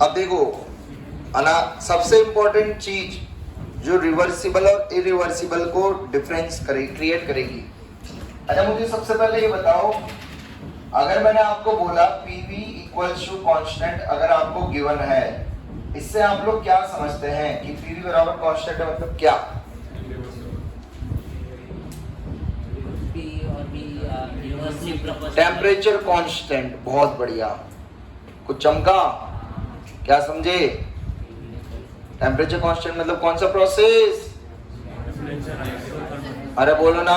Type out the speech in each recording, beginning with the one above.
अब देखो सबसे इंपॉर्टेंट चीज जो रिवर्सिबल और इरिवर्सिबल को डिफरेंस क्रिएट करेगी। अच्छा मुझे सबसे पहले ये बताओ, अगर मैंने आपको बोला पीवी इक्वल्स टू कांस्टेंट, अगर आपको गिवन है, इससे आप लोग क्या समझते हैं कि पीवी बराबर कांस्टेंट है, मतलब क्या? Temperature constant. बहुत बढ़िया, कुछ चमका, क्या समझे? टेम्परेचर कांस्टेंट मतलब कौन सा प्रोसेस? अरे बोलो ना।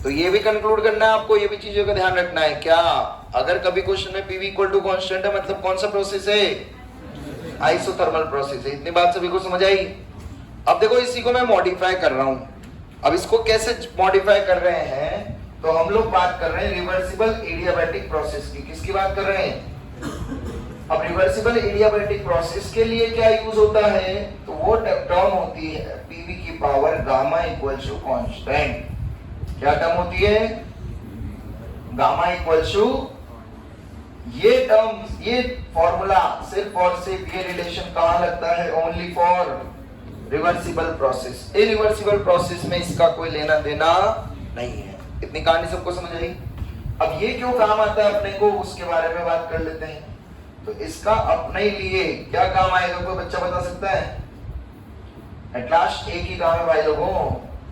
तो ये भी कंक्लूड करना है आपको, ये भी चीजों का ध्यान रखना है। क्या अगर कभी क्वेश्चन में पीवी इक्वल टू कांस्टेंट है मतलब कौन सा प्रोसेस है? आइसोथर्मल प्रोसेस है। इतनी बात सभी को समझ आई? अब देखो इसी को मैं मॉडिफाई कर रहा हूं। अब इसको कैसे मॉडिफाई कर रहे हैं? तो हम लोग बात कर रहे हैं रिवर्सिबल एडियाबैटिक प्रोसेस की। किसकी बात कर रहे हैं? अब रिवर्सिबल एडियाबैटिक प्रोसेस के लिए क्या यूज होता है? तो वो टर्म होती है पीवी की power gamma equals to constant. क्या टर्म होती है? गामा इक्वल्स टू, ये टर्म, ये फॉर्मूला सिर्फ और सिर्फ ये रिलेशन कहां लगता है? Only for reversible process. Irreversible process में इसका कोई लेना देना नहीं है। इतनी कहानी सबको समझ आई? अब ये क्यों काम आता है अपने को, उसके बारे में बात कर लेते हैं। तो इसका अपने लिए क्या काम आएगा, कोई बच्चा बता सकता है? एट लास्ट एक ही काम है भाई लोगों।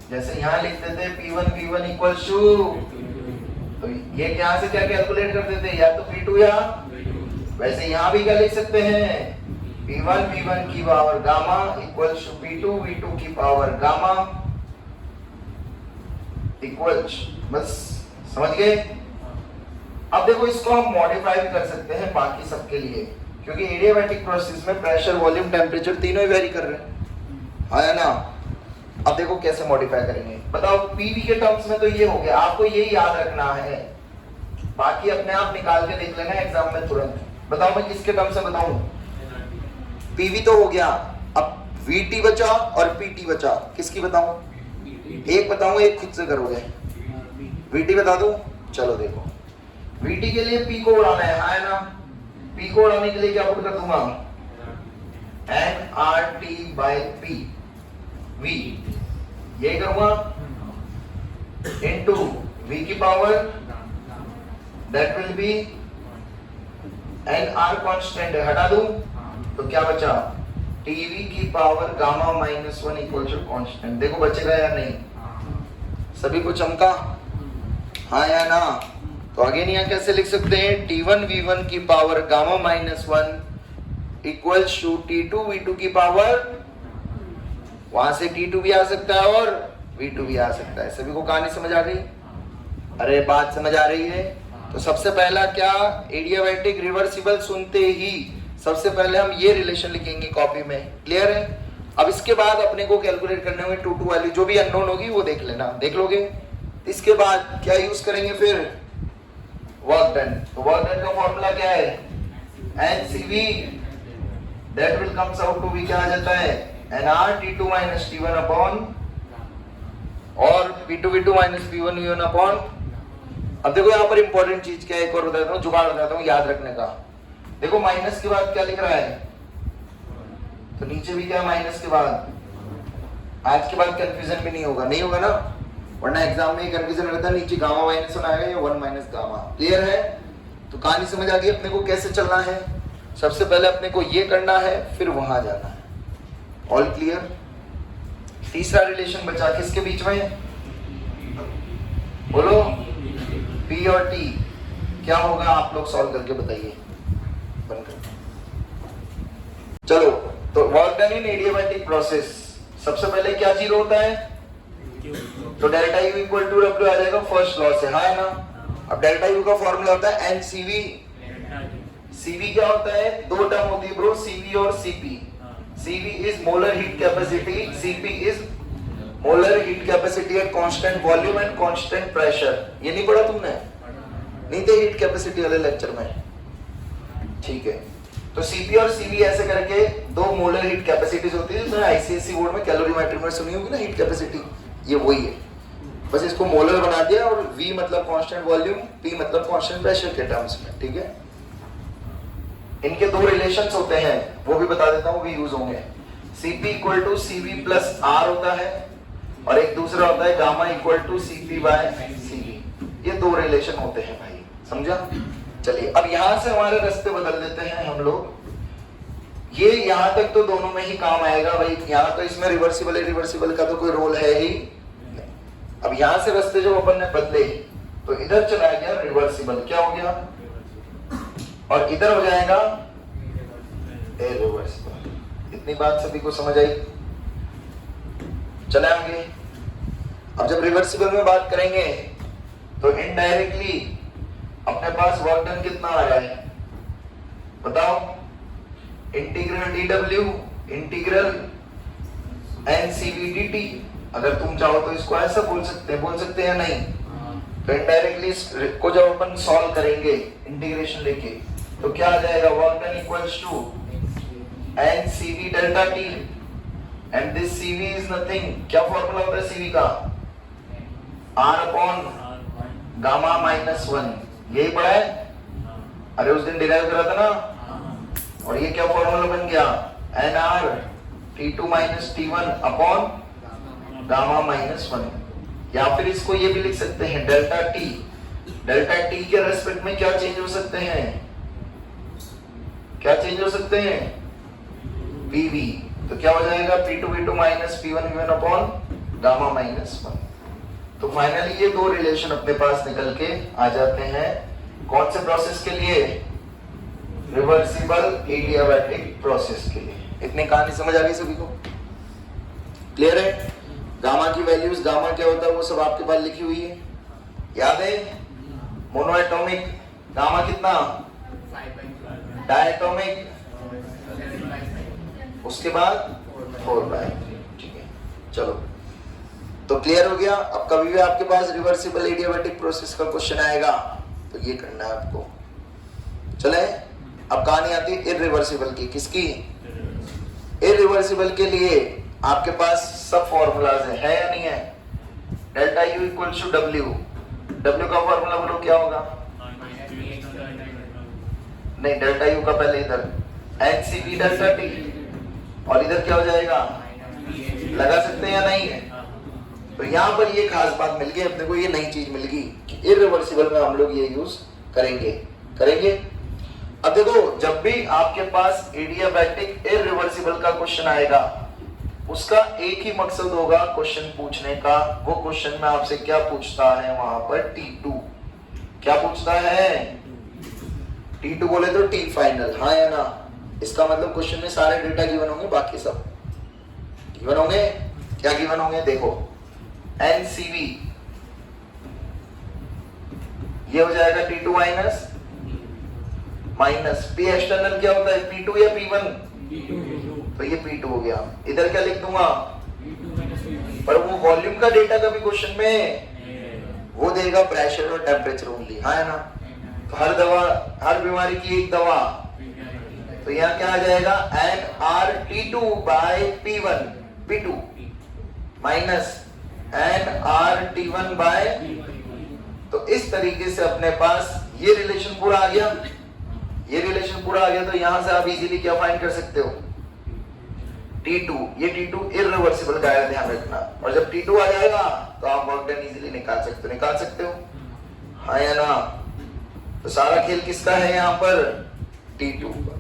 जैसे यहाँ लिखते थे P1 V1 इक्वल्स टू, तो ये यहाँ से क्या कैलकुलेट करते थे? या तो P2 या, वैसे यहाँ भी क्या लिख सकते हैं? P1 V1 की power gamma equals to P2 V2 की पावर गामा इक्वल्स, बस समझ गए? अब देखो इसको हम मॉडिफाई भी कर सकते हैं बाकी सबके लिए, क्योंकि एडियाबैटिक प्रोसेस में प्रेशर, वॉल्यूम, टेम्परेचर तीनों ही वेरी कर रहे हैं, है ना? अब देखो कैसे मॉडिफाई करेंगे, बताओ। पीवी के टर्म्स में तो ये हो गया, आपको ये याद रखना है, बाकी अपने आप निकाल के देख लेना एग्जाम में तुरंत। बताओ मैं किसके टर्म्स में बताऊं? पीवी तो हो गया, अब वीटी बचा और पीटी बचा। किसकी बताऊं? एक बताऊं, एक खुद से करोगे। वीटी बता दो, चलो देखो। वीटी के लिए पी को उड़ाना है ना? पी को उड़ाने के लिए क्या पुट कर दूंगा? nRT बाय पी, वी ये करूंगा इनटू वी की power, that will be nR constant है, हटा दूं तो क्या बचा? टीवी की power gamma minus 1 equal to constant. देखो बचेगा या नहीं? सभी को चमका, हाँ या ना? तो अगेन यहाँ कैसे लिख सकते हैं? T1 V1 की power gamma minus 1 equals to T2 V2 की पावर, वहां से T2 भी आ सकता है और V2 भी आ सकता है। सभी को कहानी समझ आ गई? अरे बात समझ आ रही है? तो सबसे पहला क्या, एडियाबैटिक रिवर्सिबल सुनते ही सबसे पहले हम ये रिलेशन लिखेंगे कॉपी में। क्लियर है? अब इसके बाद अपने को कैलकुलेट करने होंगे 2 2 वाली, जो भी अननोन होगी वो देख लेना, देख लोगे। इसके बाद क्या यूज करेंगे फिर? Work done. तो वर्क डन का फॉर्मूला क्या है? NCV, that will comes out to, भी क्या आ जाता है? NR T2 minus T1 upon, और P2 V2 minus P1 V1 upon. अब देखो यहाँ पर इंपॉर्टेंट चीज क्या है, एक और बताता हूँ, जुगाड़ बताता हूँ याद रखने का। देखो माइनस के बाद क्या लिख रहा है, तो नीचे भी क्या माइनस के बाद। आज के बाद कंफ्यूजन भी नहीं होगा, नहीं होगा ना? वरना एग्जाम में कंफ्यूजन रहता है, नीचे गामा माइनस 1 आएगा या 1 माइनस गामा। क्लियर है? तो कहानी समझ आ गई अपने को कैसे चलना है। सबसे पहले अपने को ये करना है, फिर वहां जाना है। All clear? तीसरा रिलेशन बचा किसके बीच में? बोलो। P और T क्या होगा, आप लोग सॉल्व करके बताइए। चलो, तो work done in adiabatic process, सबसे पहले क्या जीरो होता है? तो delta U equal to W आ जाएगा, फर्स्ट लॉ से, हाँ ना? अब डेल्टा यू का फॉर्मूला होता है एनसीवी। सीवी क्या होता है? दो टर्म होती है ब्रो, सीवी और CP. CV is molar heat capacity, CP is molar heat capacity at constant volume and constant pressure. ये नहीं पढ़ा तुमने? नहीं थे हीट कैपेसिटी वाले लेक्चर में? ठीक है। तो सीपी और सीवी ऐसे करके दो मोलर हीट कैपेसिटीज होती है, जिसमें आईसीएससी बोर्ड में कैलोरीमेट्री में सुनी होगी ना हीट कैपेसिटी, ये वही है। बस इसको मोलर बना दिया और V मतलब कांस्टेंट वॉल्यूम, P मतलब कांस्टेंट प्रेशर के टर्म्स में। ठीक है? इनके दो रिलेशंस होते हैं, वो भी बता देता हूँ, वो भी यूज होंगे। Cp equal to Cv plus R होता है और एक दूसरा होता है gamma equal to Cp by Cv। ये दो रिलेशन होते हैं भाई, समझा? चलिए अब यहां से हमारे रास्ते बदल देते हैं हम लोग। ये यहां तक तो दोनों में ही काम आएगा भाई, यहां तो इसमें रिवर्सिबल रिवर्सिबल का तो कोई रोल है ही। अब यहां से रास्ते जब अपन ने बदले तो इधर चला गया रिवर्सिबल, क्या हो गया? और इधर हो जाएगा इरिवर्सिबल। इतनी बात सभी को समझ आई? चले आगे। अब जब रिवर्सिबल में बात करेंगे तो इनडायरेक्टली अपने पास वर्क डन कितना आ रहा है बताओ? Integral dw integral ncv/dt। अगर तुम चाहो तो इसको ऐसा बोल सकते हैं या नहीं? तो इनडायरेक्टली इसको जब अपन सॉल्व करेंगे इंटीग्रेशन लेके तो क्या आ जाएगा? Work done equals to ncv delta t and this cv is nothing. क्या फॉर्मूला होता है cv का? r upon gamma minus 1। यही पढ़ा है? अरे उस दिन डिराइव करा था ना। और ये क्या फॉर्मूला बन गया? nr t2 minus t1 upon gamma minus 1। या फिर इसको ये भी लिख सकते हैं डेल्टा t। डेल्टा t के रेस्पेक्ट में क्या चेंज हो सकते हैं? क्या चेंज हो सकते हैं? pv। तो क्या हो जाएगा? p2 v2 minus p1 v1 upon gamma minus 1। तो फाइनली ये दो रिलेशन अपने पास निकल के आ जाते हैं। कौन से प्रोसेस के लिए? रिवर्सिबल एडियाबैटिक प्रोसेस के लिए। इतनी कहानी समझ आ गई सभी को? क्लियर है? गामा की वैल्यूज, गामा क्या होता है वो सब आपके पास लिखी हुई है, याद है? मोनोएटॉमिक गामा कितना? डायटोमिक, उसके बाद 4/3। ठीक है, चलो तो क्लियर हो गया। अब कभी भी आपके पास रिवर्सिबल एडियाबैटिक प्रोसेस का क्वेश्चन आएगा तो ये करना है आपको। चले अब कहानी आती है इररिवर्सिबल की। किसकी? इररिवर्सिबल के लिए आपके पास सब फॉर्मूलाज है या नहीं है? Delta U equal to W. W का फॉर्मूला बोलो क्या होगा? नहीं, डेल्टा यू का पहले इधर एनसीवी डेल्टा टी और इधर क्या हो जाएगा? लगा सकते हैं या नहीं? तो यहाँ पर ये खास बात मिल गई अपने को, ये नई चीज मिल गई कि इररिवर्सिबल में हम लोग ये यूज करेंगे। अब देखो, जब भी आपके पास एडियाबैटिक इररिवर्सिबल का क्वेश्चन आएगा उसका एक ही मकसद होगा क्वेश्चन पूछने का। वो क्वेश्चन में आपसे क्या पूछता है वहां पर? T2। क्या पूछता है? T2 बोले तो T फाइनल, हाँ या ना? इसका मतलब क्वेश्चन में सारे डेटा गिवन होंगे, बाकी सब गिवन होंगे। क्या गिवन होंगे? देखो NCV ये हो जाएगा T2 माइनस P एक्सटर्नल क्या होता है? P2 या P1? तो ये P2 हो गया। इधर क्या लिख दूंगा? पर वो वॉल्यूम का डेटा कभी क्वेश्चन में वो देगा प्रेशर और टेम्परेचर ओनली, हाँ है ना? तो हर दवा, हर बीमारी की एक दवा, तो यहाँ क्या आ जाएगा? nRT2 bye P2 minus nRT1 bye. तो इस तरीके से अपने पास ये रिलेशन पूरा आ गया। ये रिलेशन पूरा आ गया तो यहां से आप इजीली क्या फाइंड कर सकते हो? T2। ये T2 इररिवर्सिबल का है, ध्यान रखना। और जब T2 आ जाएगा तो आप वर्क डन इजीली निकाल सकते हो, हाँ या ना? तो सारा खेल किसका है यहाँ पर? T2 का।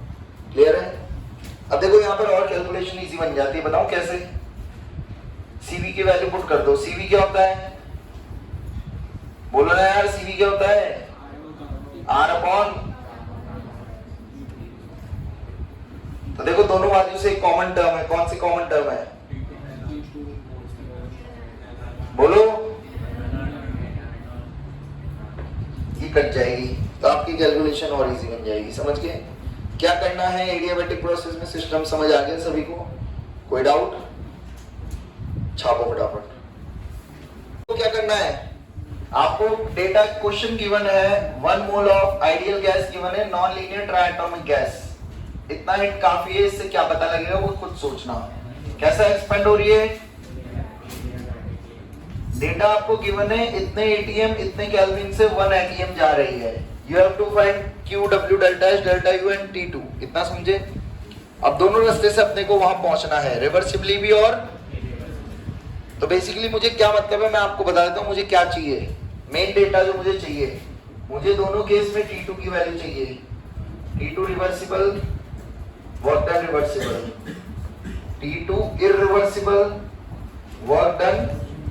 क्लियर है? अब देखो यहाँ पर और कैलकुलेशन इजी बन जाती है, बताओ कैसे? CV की वैल्यू पुट कर दो। CV क्या होता है? बोलो ना यार, CV क्या होता है? R upon. तो देखो दोनों बाजू से एक कॉमन टर्म है। कौन सी कॉमन टर्म है? बोलो। ये कट जाएगी तो आपकी कैलकुलेशन और इजी बन जाएगी। समझ गए क्या करना है? एडियाबैटिक प्रोसेस में सिस्टम समझ आ गया सभी को? कोई डाउट? छापो फटाफट। तो क्या करना है आपको? डेटा क्वेश्चन गिवन है, 1 mole of ideal gas given है, नॉन लीनियर ट्राइएटॉमिक गैस। इतना हिट काफी है, इससे क्या पता लगेगा वो खुद सोचना। कैसा एक्सपेंड हो रही है? डेटा आपको गिवन है, इतने एटीएम इतने केल्विन से 1 एटीएम जा रही है। You have to find Q W delta H delta U and T2, इतना समझे। अब दोनों रास्ते से अपने को वहां पहुंचना है, रिवर्सिबली भी और। तो बेसिकली मुझे क्या मतलब है मैं आपको बता देता हूँ मुझे क्या चाहिए। मेन डेटा जो मुझे चाहिए, मुझे दोनों केस में T2 की वैल्यू चाहिए। T2 reversible, work done reversible, T2 irreversible, work done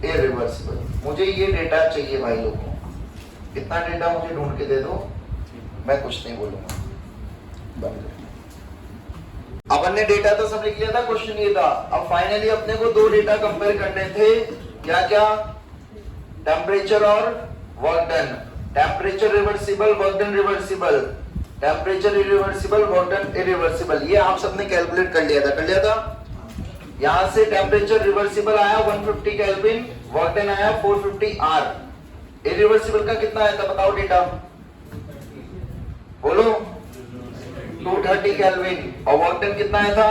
irreversible. मुझे ये डेटा चाहिए भाई लोगों, इतना डेटा मुझे ढूंढ के दे दो, मैं कुछ नहीं बोलूंगा। बंद कर। अपन ने डेटा तो सब लिख लिया था, क्वेश्चन ये था। अब फाइनली अपने को दो डेटा कंपेयर करने थे, क्या क्या, टेम्परेचर और work done. Temperature reversible, work done reversible, temperature irreversible, work done irreversible, ये आप सबने कैलकुलेट कर लिया था। यहां से टेम्परेचर रिवर्सिबल आया 150 केल्विन, वर्क डन आया 450 आर। इरिवर्सिबल का कितना आया था बताओ डेटा, बोलो 230 केल्विन, और वर्क डन कितना आया था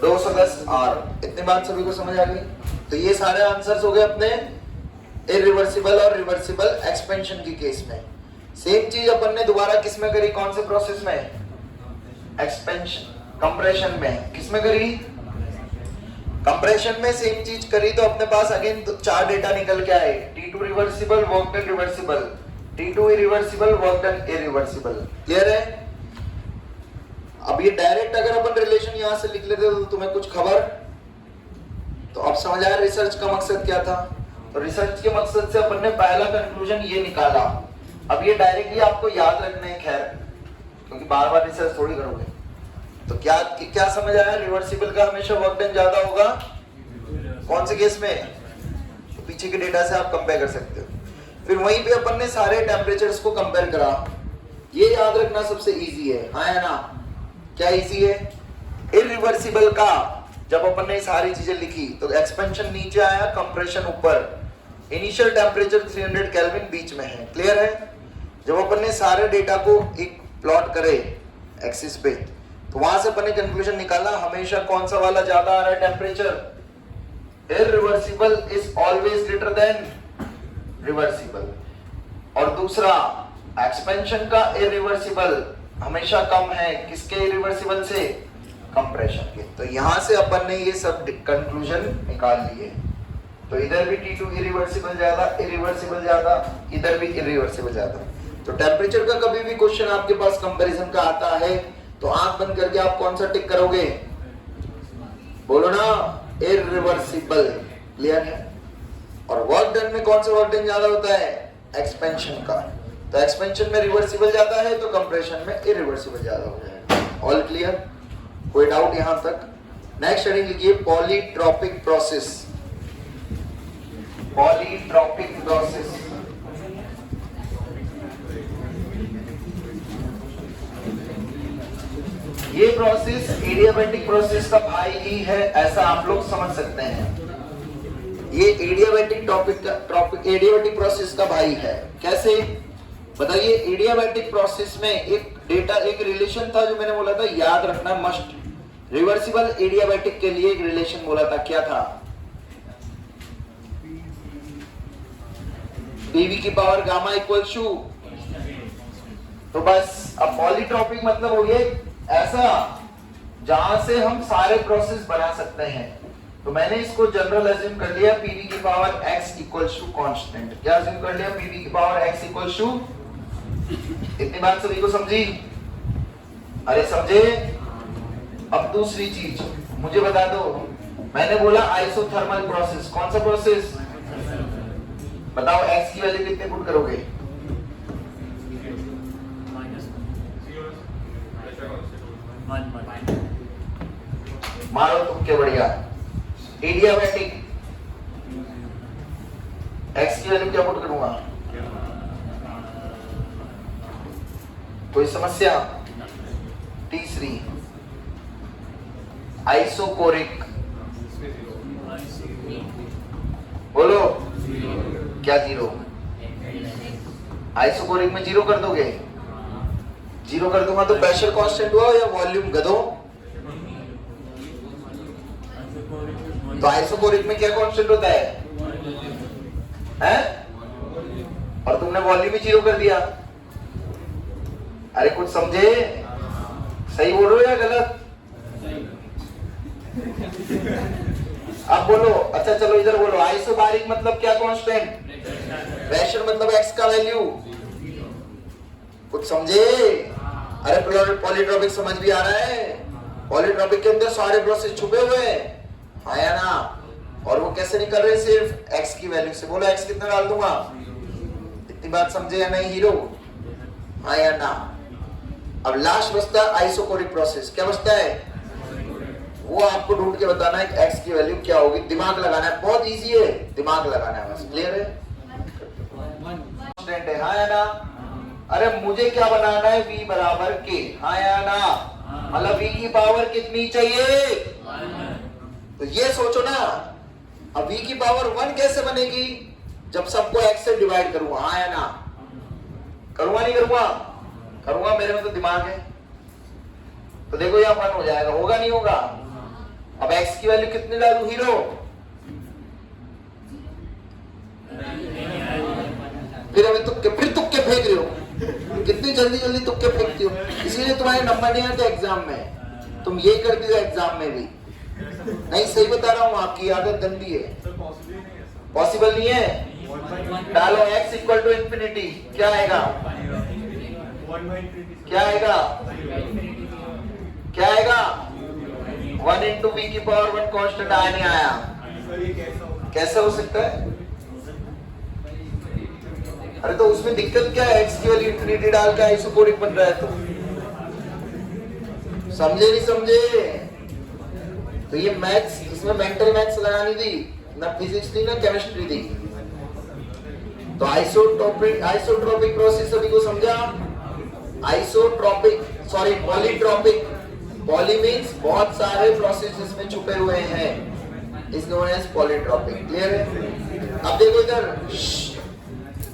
210 आर। इतनी बात सभी को समझ आ गई। तो ये सारे आंसर्स हो गए अपने इरिवर्सिबल और रिवर्सिबल एक्सपेंशन की केस में। सेम चीज अपन ने दोबारा किस में करी, कौन से प्रोसेस में, एक्सपेंशन, कंप्रेशन में। किस में करी, कंप्रेशन में सेम चीज करी। तो अपने पास अगेन चार डेटा निकल के आए, T2 reversible, work done reversible, T2 irreversible, work done irreversible. Clear है। अब ये डायरेक्ट अगर अपन रिलेशन यहां से लिख लेते तो तुम्हें कुछ खबर, तो अब समझ आया रिसर्च का मकसद क्या था। तो रिसर्च के मकसद से अपन ने पहला कंक्लूजन ये निकाला। अब ये डायरेक्टली आपको याद रखना है, खैर, क्योंकि बार बार रिसर्च थोड़ी करोगे। तो क्या समझ आया, रिवर्सिबल का हमेशा वर्क डन ज्यादा होगा, कौन से केस में, तो पीछे के डेटा से आप कंपेयर कर सकते हो। फिर वहीं पे अपन ने सारे टेम्परेचर्स को कंपेयर करा। ये याद रखना सबसे इजी है, हाँ है ना, क्या इजी है। इरिवर्सिबल का जब अपन ने सारी चीजें लिखी तो एक्सपेंशन नीचे आया, कंप्रेशन ऊपर, इनिशियल टेम्परेचर 300 केल्विन बीच में है। क्लियर है। जब अपन ने सारे डेटा को एक प्लॉट करे एक्सिस पे, तो वहां से अपन ने कंक्लूजन निकाला, हमेशा कौन सा वाला ज्यादा आ रहा है temperature, irreversible is always greater than reversible. और दूसरा, एक्सपेंशन का इरिवर्सिबल हमेशा कम है, किसके इरिवर्सिबल से, कंप्रेशन के। तो यहां से अपन ने ये सब कंक्लूजन निकाल लिए। तो इधर भी T2 इरिवर्सिबल ज्यादा, इरिवर्सिबल ज्यादा, इधर भी इरिवर्सिबल ज्यादा। तो टेम्परेचर का कभी भी क्वेश्चन आपके पास कंपैरिजन का आता है तो आंख बंद करके आप कौन सा टिक करोगे, बोलो ना, इरिवर्सिबल। क्लियर है। और वर्क डन में कौन सा वर्क डन ज्यादा होता है, एक्सपेंशन का। तो एक्सपेंशन में रिवर्सिबल ज्यादा है तो कंप्रेशन में इरिवर्सिबल ज्यादा हो जाएगा। ऑल क्लियर, कोई डाउट यहां तक। नेक्स्ट हेडिंग लिखिए, पॉलीट्रॉपिक प्रोसेस। पॉलीट्रॉपिक प्रोसेस, ये प्रोसेस एडियाबैटिक प्रोसेस का भाई ही है, ऐसा आप लोग समझ सकते हैं। ये एडियाबैटिक प्रोसेस का भाई है। कैसे बताइए। एडियाबैटिक प्रोसेस में एक डेटा, एक रिलेशन था जो मैंने बोला था याद रखना मस्ट। रिवर्सिबल एडियाबैटिक के लिए एक रिलेशन बोला था, क्या था, PV की पावर गामा इक्वल्स टू। तो बस अब पॉलीट्रॉपिक मतलब हो गया ऐसा जहां से हम सारे प्रोसेस बना सकते हैं। तो मैंने इसको जनरल अज्यूम कर लिया, PV की power x equals to constant. क्या अज्यूम कर लिया, PV की पावर x इक्वल्स टू। इतनी बात सभी को समझी, अरे समझे। अब दूसरी चीज मुझे बता दो, मैंने बोला आइसोथर्मल प्रोसेस, कौन सा प्रोसेस बताओ, x की वैल्यू कितने पुट करोगे, मारो तुम, क्या बढ़िया। एडियाबैटिक x की वैल्यू क्या पुट करूंगा, कोई समस्या। तीसरी आइसोकोरिक, बोलो क्या जीरो, आइसोकोरिक में जीरो कर दोगे, जीरो कर दूंगा तो प्रेशर कांस्टेंट हुआ या वॉल्यूम गधो। तो आइसोकोरिक में क्या कांस्टेंट होता है, हैं? और तुमने वॉल्यूम ही जीरो कर दिया। अरे कुछ समझे? सही बोल रहे हो या गलत? अब बोलो। अच्छा चलो इधर बोलो, आइसोबारिक मतलब क्या कांस्टेंट? प्रेशर मतलब एक्स का वैल्यू। कुछ समझे? अरे पॉलीट्रॉपिक समझ भी आ रहा है? पॉलीट्रॉपिक के अंदर सारे प्रोसेस छुपे हुए हैं, हाँ या ना? और वो कैसे निकल रहे? सिर्फ एक्स की वैल्यू से। बोलो एक्स कितना डाल दूंगा? इतनी बात समझे या नहीं हीरो? हाँ या ना? अब लास्ट बचता है आइसोकोरिक प्रोसेस। क्या बचता है? वो आपको ढूंढ के बताना है कि एक्स की वैल्यू क्या होगी। दिमाग लगाना है, बहुत इजी है, दिमाग लगाना है बस। क्लियर है? कांस्टेंट है, हाँ या ना? अरे मुझे क्या बनाना है? v बराबर के, हाँ या ना? मतलब v की पावर कितनी चाहिए? तो ये सोचो ना, अब v की पावर 1 कैसे बनेगी? जब सबको x से डिवाइड करूंगा, हाँ या ना? करूंगा नहीं करूंगा? करूंगा, मेरे में तो दिमाग है। तो देखो यहां 1 हो जाएगा, होगा नहीं होगा? अब x की वैल्यू कितनी डालू हीरो? फिर तुक्के फेंक रहे हो। कितनी जल्दी जल्दी तुक्के फेंकती हो, इसीलिए तुम्हारे नंबर नहीं आते एग्जाम में। तुम ये करती हो एग्जाम में भी। नहीं सही बता रहा हूँ, आपकी आदत गंदी है। पॉसिबल नहीं है। डालो x इक्वल टू इंफिनिटी, क्या आएगा? क्या आएगा? क्या आएगा? 1 इंटू वी की पावर 1 कांस्टेंट आया नहीं आया? कैसे हो सकता है? अरे तो उसमें दिक्कत क्या है? x की वैल्यू इंफिनिटी डाल के आइसोकोरिक बन रहा है। तो समझे नहीं समझे? तो ये मैथ्स, इसमें मेंटल मैथ्स लगानी थी ना, फिजिक्स थी ना केमिस्ट्री थी। तो आइसोट्रोपिक प्रोसेस सभी को समझा? पॉलीट्रॉपिक, पॉली मींस बहुत सारे प्रोसेस इसमें छुपे हुए हैं, is known as polytropic. Clear है? अब देखो इधर,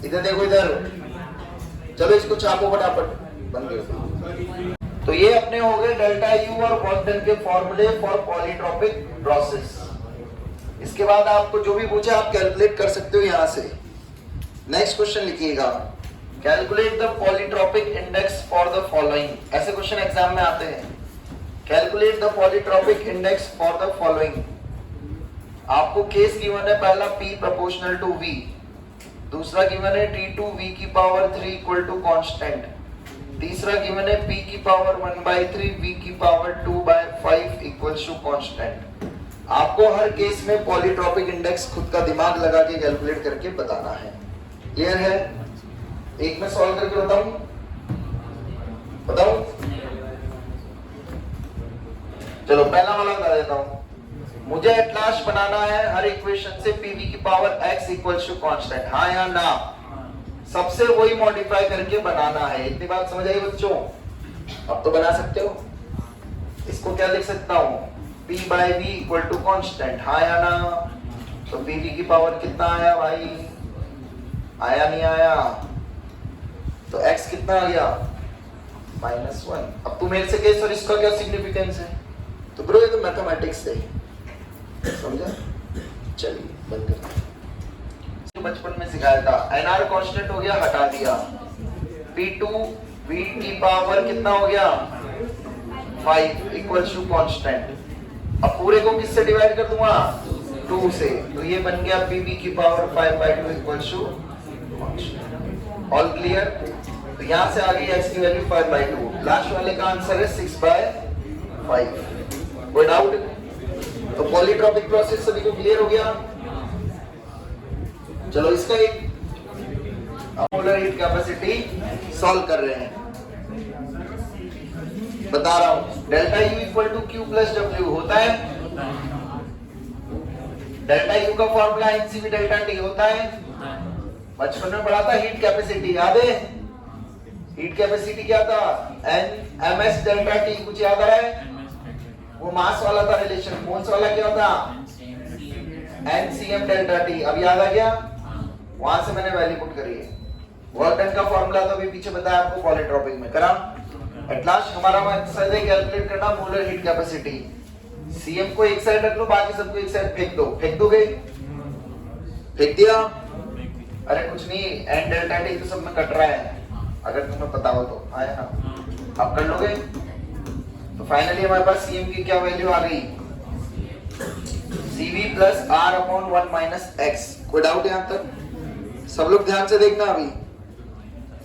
इधर देखो इधर, चलो इसको छापो फटाफट, बंद करो। तो ये अपने हो गए डेल्टा यू और वर्क डन के फॉर्मूले फॉर पॉलीट्रॉपिक प्रोसेस। इसके बाद आपको जो भी पूछे आप कैलकुलेट कर सकते हो यहां से। नेक्स्ट क्वेश्चन लिखिएगा, calculate the polytropic index for the following. ऐसे क्वेश्चन एग्जाम में आते हैं। Calculate the polytropic index for the following. आपको केस गिवन है, पहला p प्रोपोर्शनल टू v, दूसरा गिवन है t2 v की पावर 3 इक्वल टू कांस्टेंट, तीसरा गिवन है p की पावर 1/3 v की पावर 2/5 इक्वल्स टू कांस्टेंट। आपको हर केस में पॉलीट्रॉपिक इंडेक्स खुद का दिमाग लगा के कैलकुलेट करके बताना है। क्लियर है? एक में सॉल्व करके बताऊं? चलो पहला वाला बता देता हूं। मुझे एट लास्ट बनाना है हर इक्वेशन से pv की power x equals to constant, हाँ या ना? सबसे वही मॉडिफाई करके बनाना है। इतनी बात समझ आई बच्चों? अब तो बना सकते हो। इसको क्या लिख सकता हूं? p by v equal to constant, हाँ या ना? तो pv की पावर कितना आया भाई? आया नहीं आया? तो x कितना आ गया? -1। अब तू मेरे से कह सर इसका क्या सिग्निफिकेंस है? तो ब्रो ये तो मैथमेटिक्स है, समझा? चलिए बंद कर। बचपन में सिखाया था, एनआर कांस्टेंट हो गया, हटा दिया। p2 v की पावर कितना हो गया? 5 इक्वल्स टू कांस्टेंट। अब पूरे को किससे डिवाइड कर दूंगा? 2 से, तो ये बन गया pv की power 5/2 equals to constant. All clear? तो यहां से आ गई x की वैल्यू 5/2। लास्ट वाले का आंसर है 6/5। कोई डाउट? तो पॉलीट्रॉपिक प्रोसेस सभी को क्लियर हो गया? चलो इसका एक मोलर हीट कैपेसिटी सॉल्व कर रहे हैं। बता रहा हूं, delta U equal to Q plus W होता है। डेल्टा यू का फॉर्मूला एनसीवी डेल्टा टी होता है। बचपन में पढ़ा था हीट कैपेसिटी, याद है? हीट कैपेसिटी क्या था? N M S delta T, कुछ याद आ रहा है? वो मास वाला था रिलेशन, मोल्स वाला क्या था? NCM delta T. अब याद आ गया? वहां से मैंने वैल्यू पुट करी है। वर्क डन का फॉर्मूला तो अभी पीछे बताया आपको पॉलीट्रॉपिक में, करा? एट लास्ट हमारा एक्सरसाइज है कैलकुलेट करना मोलर हीट कैपेसिटी। सीएम को एक साइड रख लो, बाकी सबको एक साइड फेंक दो। फेंक दोगे? फेंक दिया? अरे कुछ नहीं, एन डेल्टा टी तो सब में कट रहा है। अगर तुम्हें पता हो तो, आया ना? आप कर लोगे? तो फाइनली हमारे पास CM की क्या वैल्यू आ गई? CV plus R upon 1 minus x. कोई डाउट यहाँ तक? सब लोग ध्यान से देखना अभी।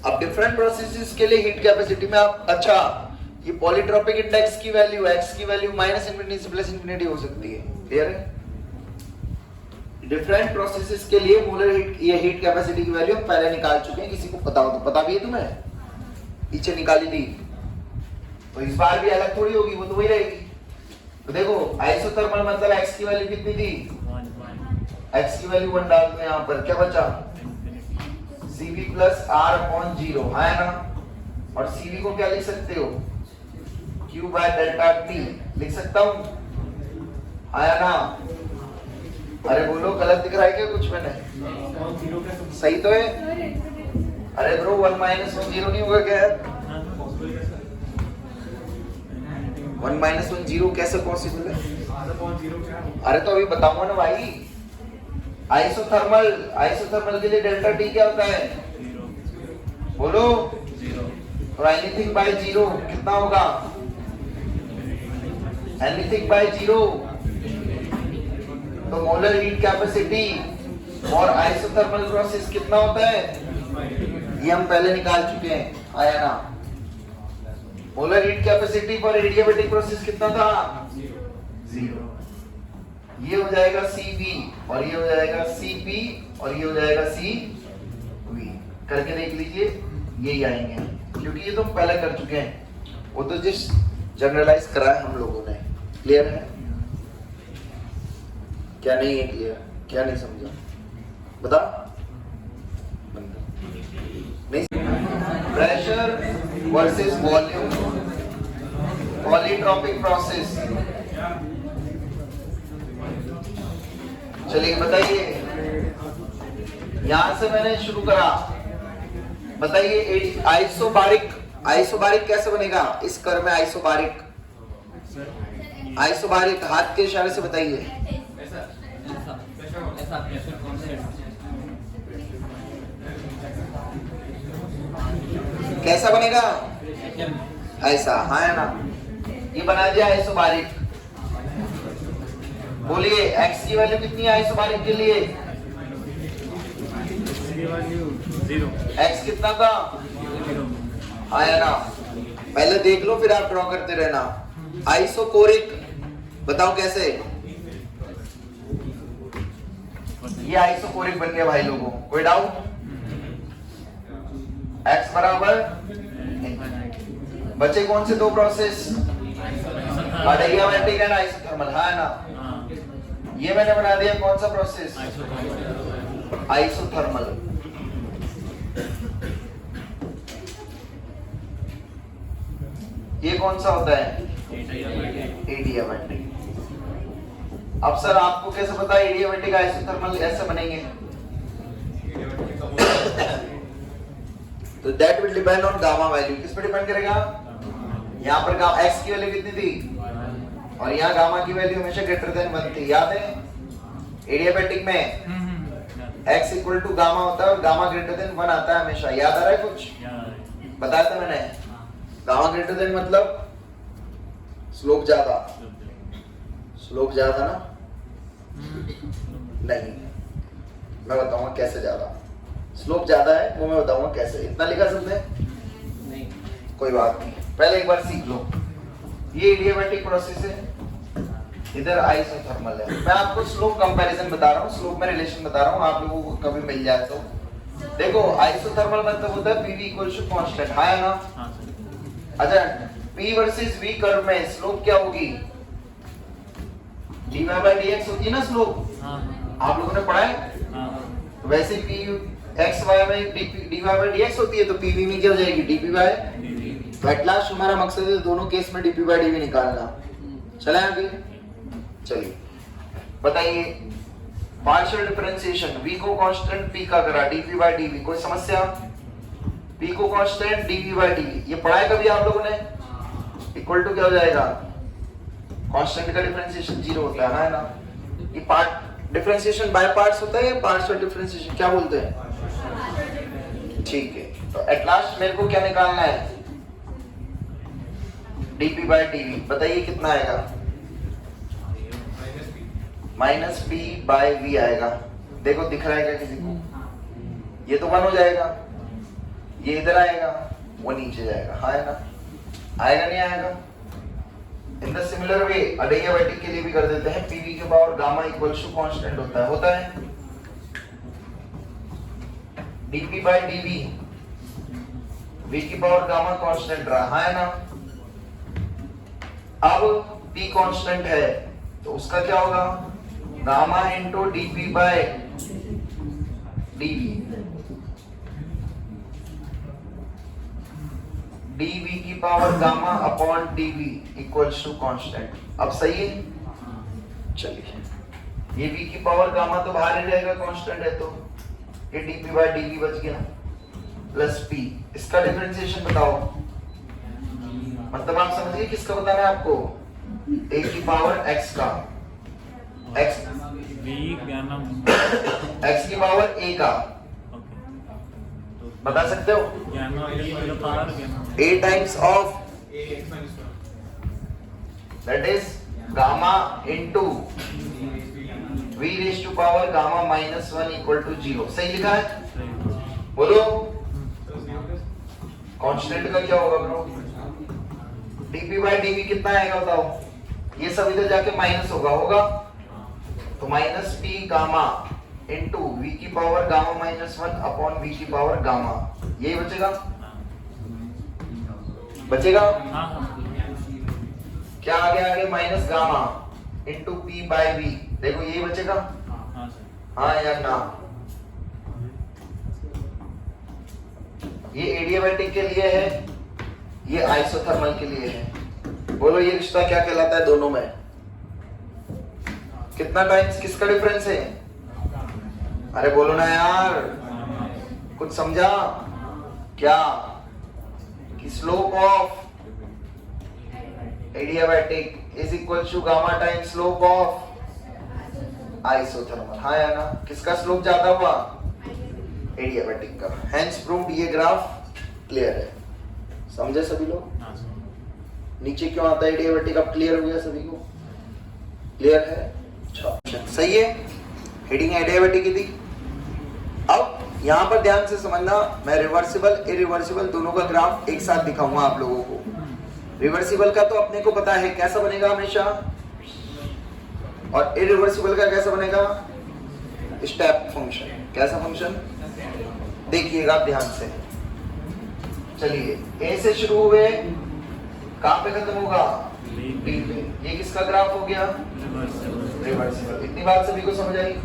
अब डिफरेंट प्रोसेसेस के लिए हीट कैपेसिटी में आप, अच्छा ये पॉलीट्रॉपिक इंडेक्स की वैल्यू, एक्स की वैल्यू माइनस इंफिनिटी से प्लस इंफिनिटी हो सकती है। क्लियर है? डिफरेंट प्रोसेसेस के लिए मोलर हीट, ये हीट कैपेसिटी की वैल्यू हम पहले निकाल चुके हैं। किसी को पता हो तो पता भी है तुम्हें? पीछे निकाली थी, तो इस बार भी अलग थोड़ी होगी, वो तो वही रहेगी। तो देखो आइसोथर्मल मतलब एक्स की वैल्यू कितनी थी? एक्स की वैल्यू 1 डाल दो यहाँ पर, क्या बचा? CV प्लस R अपॉन 0, है ना? और CV को क्या लिख सकते हो? Q बाय डेल्टा T लिख सकता हूँ, आया ना? अरे बोलो, गलत दिख रहा है क्या कुछ मैंने? सही तो है? अरे ब्रो 1 माइनस 1 0 नहीं होगा क्या? 1 माइनस 1 0 कैसे पॉसिबल है? अरे तो अभी बताऊंगा ना भाई। आइसोथर्मल के लिए डेल्टा टी क्या होता है? बोलो। और एनीथिंग बाय 0 कितना होगा? Anything bye 0। तो मोलर हीट कैपेसिटी और आइसोथर्मल प्रोसेस कितना होता है? ये हम पहले निकाल चुके हैं, आया ना? Molar heat capacity for adiabatic process कितना था? 0। ये हो जाएगा CV और ये हो जाएगा CP और ये हो जाएगा CV। करके देख लीजिए, यही आएंगे क्योंकि ये तो हम पहले कर चुके हैं। वो तो जिस जनरलाइज करा है हम लोगों ने। क्लियर है? क्या नहीं है क्लियर? क्या नहीं समझा? बता। नहीं, pressure versus volume, polytropic process. चलिए बताइए, यहां से मैंने शुरू करा। बताइए आइसोबारिक कैसे बनेगा? इस कर में आइसोबारिक हाथ के इशारे से बताइए। कैसा बनेगा? ऐसा, हाँ है ना? ये बना दिया आइसोबारिक। बोलिए x की वैल्यू कितनी है आइसोबारिक के लिए? x कितना था? आया ना? पहले देख लो फिर आप ड्रॉ करते रहना। आइसोकोरिक बताओ कैसे? ये आइसोकोरिक बन गया भाई लोगों, कोई डाउट? x बराबर बचे कौन से दो प्रोसेस? एडियाबैटिक एंड आइसोथर्मल, है ना? ये मैंने बना दिया कौन सा प्रोसेस? आइसोथर्मल। ये कौन सा होता है? एडियाबैटिक। अब सर आपको कैसे पता है एडियाबैटिक आइसोथर्मल ऐसे बनेंगे? तो that will depend on gamma value. किस पे डिपेंड करेगा? यहाँ पर गामा एक्स की वैल्यू कितनी थी और यहाँ गामा की वैल्यू हमेशा ग्रेटर देन 1 थी, याद है? एडियाबैटिक में x इक्वल टू गामा होता है और गामा ग्रेटर देन 1 आता है हमेशा। याद आ रहा है कुछ? बताया था मैंने। गामा ग्रेटर देन मतलब स्लोप ज्यादा, स्लोप ज्यादा ना? नहीं, मैं बताऊंगा कैसे ज्यादा। स्लोप ज्यादा है वो मैं बताऊंगा कैसे। इतना लिखा सबने? नहीं, कोई बात नहीं, पहले एक बार सीख लो। ये एडियाबैटिक प्रोसेस है, इधर आइसोथर्मल है। मैं आपको स्लोप कंपैरिजन बता रहा हूँ, स्लोप में रिलेशन बता रहा हूँ, आप लोगों को कभी मिल जाए तो। देखो आइसोथर्मल मतलब होता है PV इक्वल टू कांस्टेंट, है ना? अच्छा, P वर्सेस V कर्व में स्लोप क्या होगी? dy by dx होती है ना स्लोप, आप लोगों ने पढ़ा है? वैसे P x y में dy by dx होती है, तो PV में क्या हो जाएगी? dp by। तो एट लास्ट हमारा मकसद है दोनों केस में dp by dv निकालना। चले आगे, चलिए बताइए। पार्शियल डिफरेंशिएशन, v को कांस्टेंट p का करा dp by dv, कोई समस्या? p को कांस्टेंट dp by dv, ये पढ़ा है कभी आप लोगों ने? इक्वल टू क्या हो जाएगा? कांस्टेंट का डिफरेंशिएशन 0 होता है ना? ये पार्ट डिफरेंशिएशन बाय पार्ट्स होता है या पार्शियल डिफरेंशिएशन क्या बोलते हैं? ठीक है। तो एट लास्ट मेरे को क्या निकालना है, dp बाय dv। बताइए कितना आएगा, माइनस p बाय v आएगा। देखो दिख रहा है क्या किसी को, ये तो 1 हो जाएगा, ये इधर आएगा, वो नीचे जाएगा, हाँ है ना, आएगा नहीं आएगा। इन द सिमिलर वे अडियाबैटिक के लिए भी कर देते हैं, pv के power gamma equals to constant होता है dp बाय dv, v की पावर गामा कांस्टेंट रहा, हाँ है ना। अब p कांस्टेंट है तो उसका क्या होगा, gamma into dp by dv, dv की power gamma upon dv equals to constant. अब सही है, चलिए ये v की पावर गामा तो बाहर ही रहेगा, कांस्टेंट है तो ये dp बाय dv बच गया प्लस p। इसका डिफरेंशिएशन बताओ, मतलब आप समझिए किसका बताना है आपको, a की पावर x का, x x की पावर a का बता सकते हो, a times of that is gamma into v raise to power gamma minus 1 equal to 0। सही लिखा है, बोलो कांस्टेंट का क्या होगा ब्रो, dp बाय dv कितना आएगा बताओ, ये सब इधर जाके माइनस होगा तो minus p gamma into v की power gamma minus 1 upon v की पावर गामा, यही बचेगा क्या आगे minus gamma into p by v, देखो यही बचेगा, हाँ या ना। ये एडियाबैटिक के लिए है, ये आइसोथर्मल के लिए है। बोलो ये रिश्ता क्या कहलाता है दोनों में, कितना टाइम्स किसका डिफरेंस है, अरे बोलो ना यार, कुछ समझा क्या, कि slope of adiabatic is equal to gamma times slope of isothermal, हाँ या ना। किसका स्लोप ज्यादा हुआ, एडियाबैटिक का, हेंस प्रूव्ड। ये ग्राफ क्लियर है, समझे सभी लोग, नीचे क्यों आता है एडियाबैटिक, अब क्लियर हो गया सभी को, क्लियर है, अच्छा सही है। हेडिंग एडियाबैटिक की थी। अब यहां पर ध्यान से समझना, मैं रिवर्सिबल इरिवर्सिबल दोनों का ग्राफ एक साथ दिखाऊंगा आप लोगों को। रिवर्सिबल का तो अपने को पता है कैसा बनेगा हमेशा, और इरिवर्सिबल का कैसा बनेगा, स्टेप फंक्शन। कैसा फंक्शन देखिएगा आप ध्यान से, चलिए ए से शुरू हुए कहां पे खत्म होगा, बी पे। ये किसका ग्राफ हो गया, रिवर्सिबल। इतनी बात सभी को समझ आई।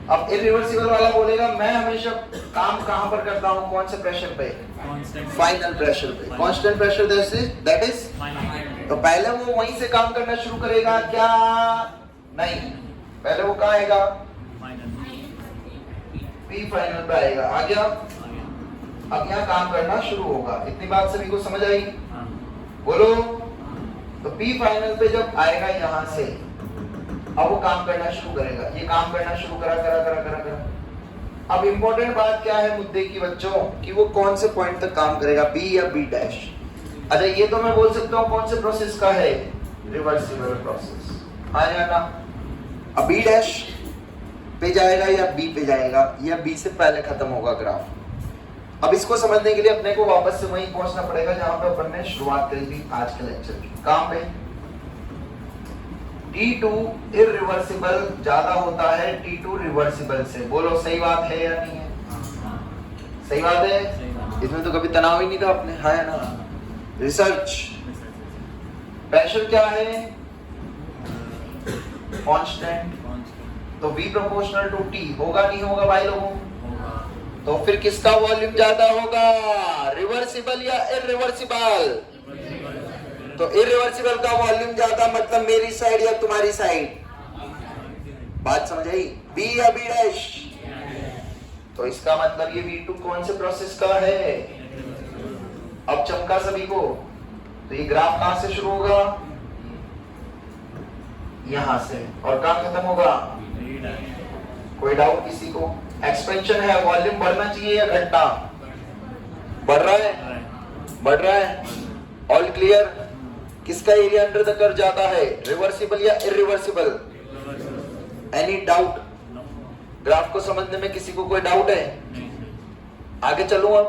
अब इरिवर्सिबल वाला बोलेगा मैं हमेशा काम कहां पर करता हूं, कौन से प्रेशर पे, फाइनल प्रेशर पे, कांस्टेंट प्रेशर दैट इज। तो पहले वो वहीं से काम करना शुरू करेगा क्या, नहीं, पहले वो कहां आएगा, पी फाइनल पे आएगा, आ गया। अब यहाँ काम करना शुरू होगा। इतनी बात सभी को समझ आई, बोलो। तो पी फाइनल पे जब आएगा यहां से, अब वो काम करना शुरू करेगा, ये काम करना शुरू करा। अब इंपॉर्टेंट बात क्या है मुद्दे की बच्चों, कि वो कौन से पॉइंट तक काम करेगा, बी या बी डैश। अच्छा ये तो मैं बोल सकता हूँ कौन से प्रोसेस का है, रिवर्सिबल प्रोसेस, हाँ या ना। अब बी डैश पे जाएगा या बी पे जाएगा, या बी से पहले खत्म होगा ग्राफ। अब इसको समझने के लिए अपने को वापस से वहीं पहुंचना पड़ेगा जहां पे अपन ने शुरुआत करी थी आज के लेक्चर की। कहां पे, T2 इरिवर्सिबल ज्यादा होता है T2 रिवर्सिबल से। बोलो सही बात है या नहीं है, सही बात है, इसमें तो कभी तनाव ही नहीं था अपने, हाँ या ना। रिसर्च प्रेशर क्या है, कांस्टेंट, तो V प्रोपोर्शनल टू T होगा नहीं होगा भाई लोगों, तो फिर किसका वॉल्यूम ज्यादा होगा, रिवर्सिबल या इरिवर्सिबल। तो इरिवर्सिबल का वॉल्यूम ज्यादा, मतलब मेरी साइड या तुम्हारी साइड, बात समझ आई, बी या बी डैश। तो इसका मतलब ये V2 कौन से प्रोसेस का है, अब चमका सभी को। तो ये ग्राफ कहां से शुरू होगा, यहां से, और कहां खत्म होगा, कोई डाउट किसी को। एक्सपेंशन है, वॉल्यूम बढ़ना चाहिए या घटना, बढ़ रहा है, बढ़ रहा है। All clear. किसका एरिया अंडर द कर्व जाता है, रिवर्सिबल या इरिवर्सिबल? Any doubt? ग्राफ को समझने में किसी को कोई डाउट है? आगे चलूं अब?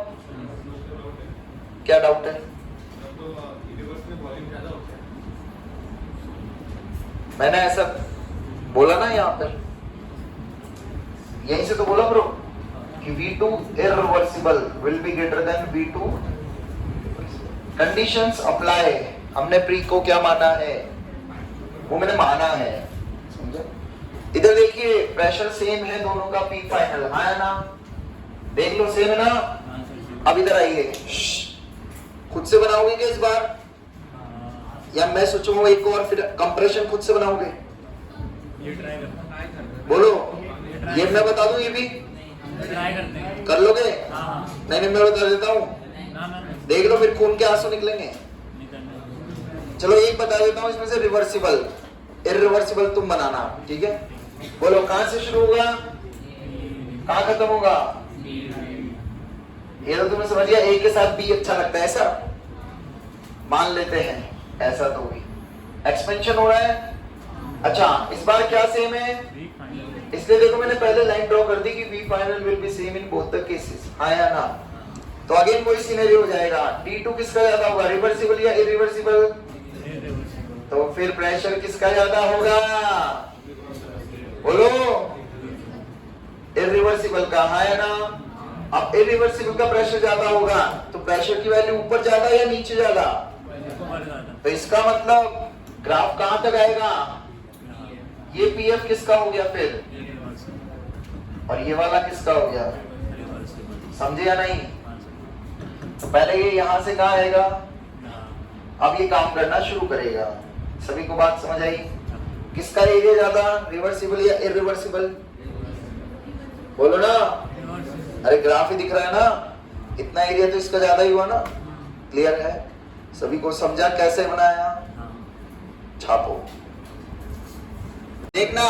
क्या डाउट है? मैंने ऐसा बोला ना यहाँ पर, यहीं से तो बोला ब्रो कि V2 irreversible will be greater than V2। Conditions apply. हमने प्री को क्या माना है, वो मैंने माना है, समझे? इधर देखिए प्रेशर सेम है दोनों का, P फाइनल हाँ है ना? देख लो सेम है ना? अब इधर आइए, खुद से बनाओगे क्या इस बार, या मैं सोचूंगा एक और फिर कंप्रेशन खुद से बनाओगे? बोलो, ये मैं बता दूं, ये भी कर लोगे? नहीं नहीं, मैं बता देता हूँ, देख लो फिर खून के आंसू निकलेंगे। चलो एक बता देता हूँ इसमें से, रिवर्सिबल इरिवर्सिबल तुम बनाना, ठीक है? बोलो कहां से शुरू होगा, कहां खत्म होगा? ये तो तुमने समझ लिया, ए के साथ बी अच्छा लगता है ऐसा मान लेते हैं, ऐसा तो हुई एक्सपेंशन हो रहा है। अच्छा इस बार क्या सेम है, इसलिए देखो मैंने पहले लाइन ड्रॉ कर दी कि V final will be same in both the cases, हाँ या ना? तो अगेन वही सिनेरियो हो जाएगा, D2 किसका ज्यादा होगा, रिवर्सिबल या इरिवर्सिबल? तो फिर प्रेशर किसका ज्यादा होगा, बोलो? इरिवर्सिबल का, हाँ या ना? अब इरिवर्सिबल का प्रेशर ज्यादा होगा तो प्रेशर की वैल्यू ऊपर ज्यादा या नीचे ज्यादा? तो इसका मतलब ग्राफ कहां तक आएगा, ये पीएफ किसका हो गया फिर, और ये वाला किसका हो गया? समझे या नहीं? तो पहले ये यहां से कहां आएगा, अब ये काम करना शुरू करेगा। सभी को बात समझ आई? किसका एरिया ज्यादा, रिवर्सिबल या इरिवर्सिबल? बोलो ना। अरे ग्राफ ही दिख रहा है ना, इतना एरिया तो इसका ज्यादा ही हुआ ना। क्लियर है? सभी को समझा कैसे बनाया? छापो देखना।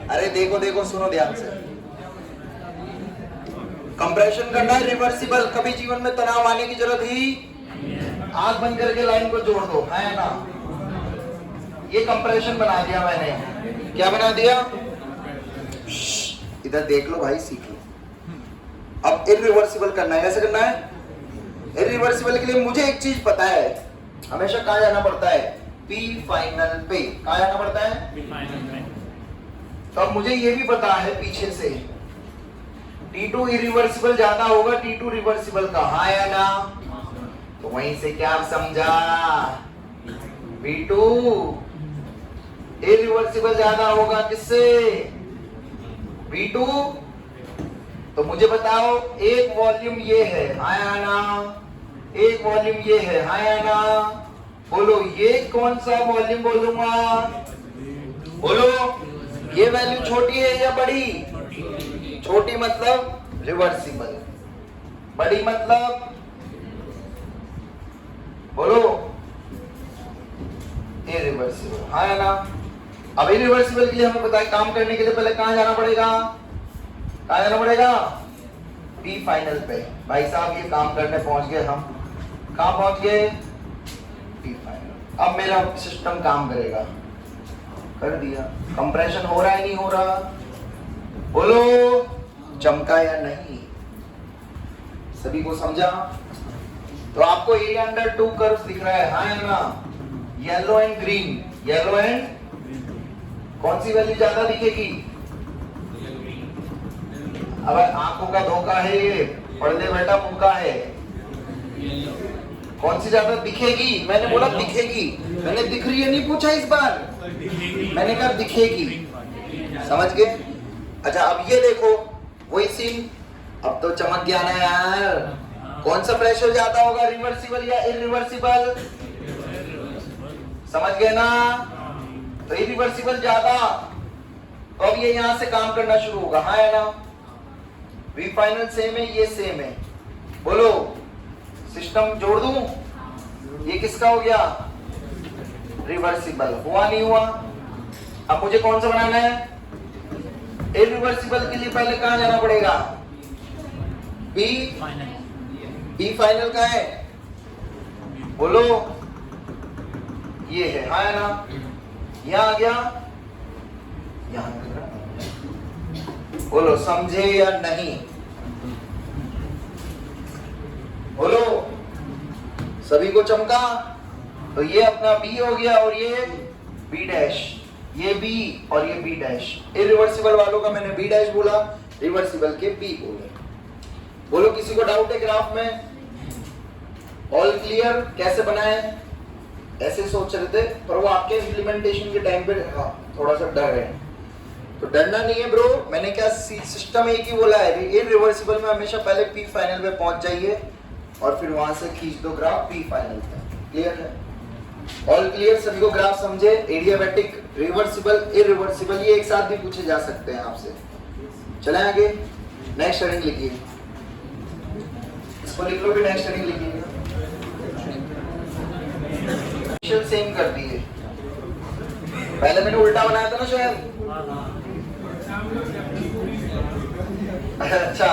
अरे देखो देखो, सुनो ध्यान से। कंप्रेशन करना है रिवर्सिबल, कभी जीवन में तनाव आने की जरूरत ही, आंख बंद करके लाइन को जोड़ दो, है ना? ये कंप्रेशन बना दिया मैंने, क्या बना दिया? इधर देख लो भाई, सीख लो। अब इरिवर्सिबल करना है, कैसे करना है? इरिवर्सिबल के लिए मुझे एक चीज पता है, हमेशा कहां जाना पड़ता है, P फाइनल पे। कहां जाना पड़ता है? P फाइनल पे। तो अब मुझे ये भी पता है पीछे से, T2 इरिवर्सिबल ज्यादा होगा T2 रिवर्सिबल का, हाँ या ना? तो वहीं से क्या समझा, V2 इरिवर्सिबल ज्यादा होगा किससे, V2। तो मुझे बताओ, एक वॉल्यूम ये है, हाँ या ना? एक वॉल्यूम ये है, हाँ या ना? बोलो ये कौन सा वॉल्यूम बोलूंगा, बोलो? ये वैल्यू छोटी है या बड़ी? छोटी मतलब रिवर्सिबल, बड़ी मतलब बोलो इरिवर्सिबल, हाँ या ना? अब इरिवर्सिबल के लिए हमें पता है, काम करने के लिए पहले कहां जाना पड़ेगा, कहां जाना पड़ेगा? P फाइनल पे। भाई साहब ये काम करने पहुंच गए हम, कहां पहुंच गए? P final. अब मेरा सिस्टम काम करेगा, कर दिया। कंप्रेशन हो रहा है नहीं हो रहा, बोलो? चमका या नहीं? सभी को समझा? तो आपको एरिया अंडर टू कर्व्स दिख रहा है, हाँ या ना? Yellow and green, yellow and कौन सी वैल्यू ज्यादा दिखेगी? अब आंखों का धोखा है ये, पढ़ने बैठा मुक्का है, कौन सी ज्यादा दिखेगी? मैंने बोला दिखेगी, मैंने दिख रही है नहीं पूछा इस बार, मैंने कहा दिखेगी, समझ गए? अच्छा अब ये देखो वही सीन, अब तो चमक गया ना यार। कौन सा प्रेशर ज्यादा होगा, रिवर्सिबल या इरिवर्सिबल? समझ गए ना? तो इरिवर्सिबल ज्यादा, तो अब ये यहां से काम करना शुरू होगा, हाँ या ना? V फाइनल सेम है, ये सेम है, बोलो? सिस्टम जोड़ दूं, ये किसका हो गया? रिवर्सिबल। हुआ नहीं हुआ? अब मुझे कौन सा बनाना है? इरिवर्सिबल के लिए पहले कहां जाना पड़ेगा? P पी फाइनल कहाँ है? बोलो, ये है, हाँ है ना? यहाँ आ गया, यहाँ बोलो समझे या नहीं? बोलो, सभी को चमका? तो ये अपना बी हो गया और ये बी डैश, ये बी और ये बी डैश। इरिवर्सिबल वालों का मैंने बी डैश बोला, रिवर्सिबल के बी बोले। बोलो किसी को डाउट है ग्राफ में? All clear? कैसे बनाए? ऐसे सोच रहे थे पर वो आपके इम्प्लीमेंटेशन के टाइम पे थोड़ा सा डर रहे हैं, तो डरना नहीं है ब्रो। मैंने क्या सिस्टम एक ही बोला है, इरिवर्सिबल में हमेशा पहले पी फाइनल पे पहुंच जाइए और फिर वहां से खींच दो ग्राफ पी फाइनल पे। क्लियर है? All clear? सभी को ग्राफ समझे? एडियाबैटिक, रिवर्सिबल, इरिवर्सिबल ये एक साथ भी पूछे जा सकते हैं आपसे। चलें आगे, नेक्स्ट हेडिंग लिखिए, इसको लिख लो भी, नेक्स्ट हेडिंग लिखिए। सेम कर दिए, पहले मैंने उल्टा बनाया था ना शायद। अच्छा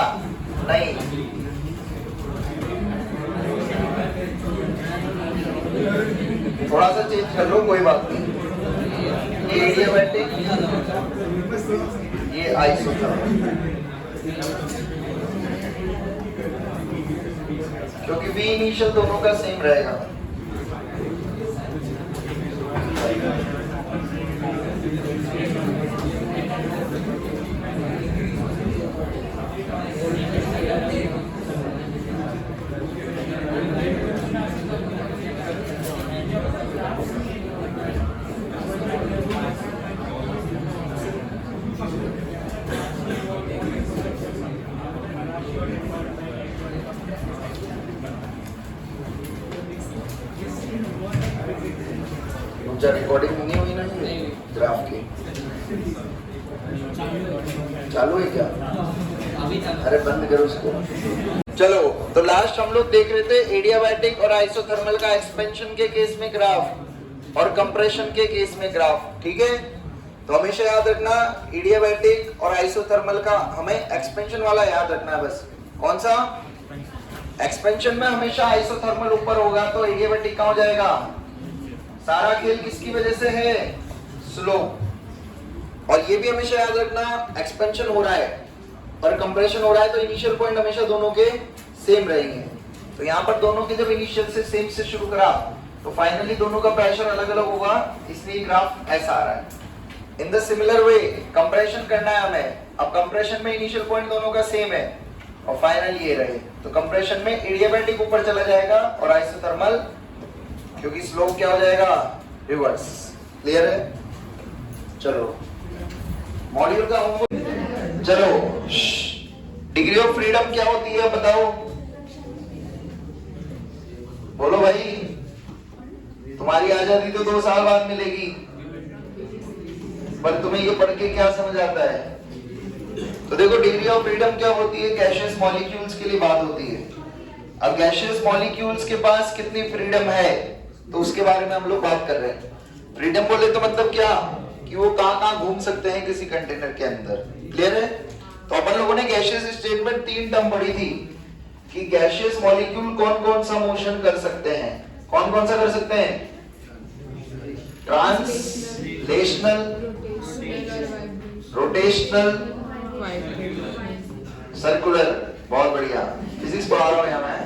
नहीं, थोड़ा सा चेंज कर लो, कोई बात नहीं। ये एडियाबैटिक, ये आइसोथर्मल, क्योंकि वी इनिशियल दोनों का सेम रहेगा। रिकॉर्डिंग नहीं हुई ना ग्राफ की? चालू है क्या? अरे बंद करो उसको। चलो, तो लास्ट हम लोग देख रहे थे एडियाबैटिक और आइसोथर्मल का एक्सपेंशन के केस में ग्राफ और कंप्रेशन के केस में ग्राफ। ठीक है, तो हमेशा याद रखना एडियाबैटिक और आइसोथर्मल का हमें एक्सपेंशन वाला याद रखना है बस। कौन सा? एक्सपेंशन में हमेशा आइसोथर्मल ऊपर होगा तो एडियाबैटिक कहाँ हो जाएगा? सारा खेल किसकी वजह से है? स्लोप। और ये भी हमेशा याद रखना एक्सपेंशन हो रहा है और कंप्रेशन हो रहा है तो इनिशियल पॉइंट हमेशा दोनों के सेम रहेंगे। तो यहाँ पर दोनों के जब इनिशियल से सेम से शुरू करा तो फाइनली दोनों का प्रेशर अलग अलग होगा, इसलिए ग्राफ ऐसा आ रहा है। In the similar way compression करना है हमें। अब कंप्रेशन में इनिशियल पॉइंट दोनों का सेम है और फाइनल ये रहे, तो कंप्रेशन में एडियाबैटिक ऊपर चला जाएगा और आइसोथर्मल, क्योंकि स्लोप क्या हो जाएगा? रिवर्स। क्लियर है? चलो मॉड्यूल का होमवर्क। चलो, डिग्री ऑफ फ्रीडम क्या होती है बताओ? बोलो भाई, तुम्हारी आजादी तो 2 साल बाद मिलेगी, पर तुम्हें ये पढ़ के क्या समझ आता है? तो देखो, डिग्री ऑफ फ्रीडम क्या होती है? गैसियस मॉलिक्यूल्स के लिए बात होती है। अब गैसियस मॉलिक्यूल्स के पास कितनी फ्रीडम है तो उसके बारे में हम लोग बात कर रहे हैं। फ्रीडम बोले तो मतलब क्या कि वो कहां घूम सकते हैं किसी कंटेनर के अंदर। क्लियर है? तो अपन लोगों ने गैसियस स्टेट में 3 टर्म पढ़ी थी कि गैसियस मॉलिक्यूल कौन कौन सा मोशन कर सकते हैं। कौन कौन सा कर सकते हैं? Translational, rotational, circular. बहुत बढ़िया, फिजिक्स पढ़ा रहा हूं यहाँ मैं।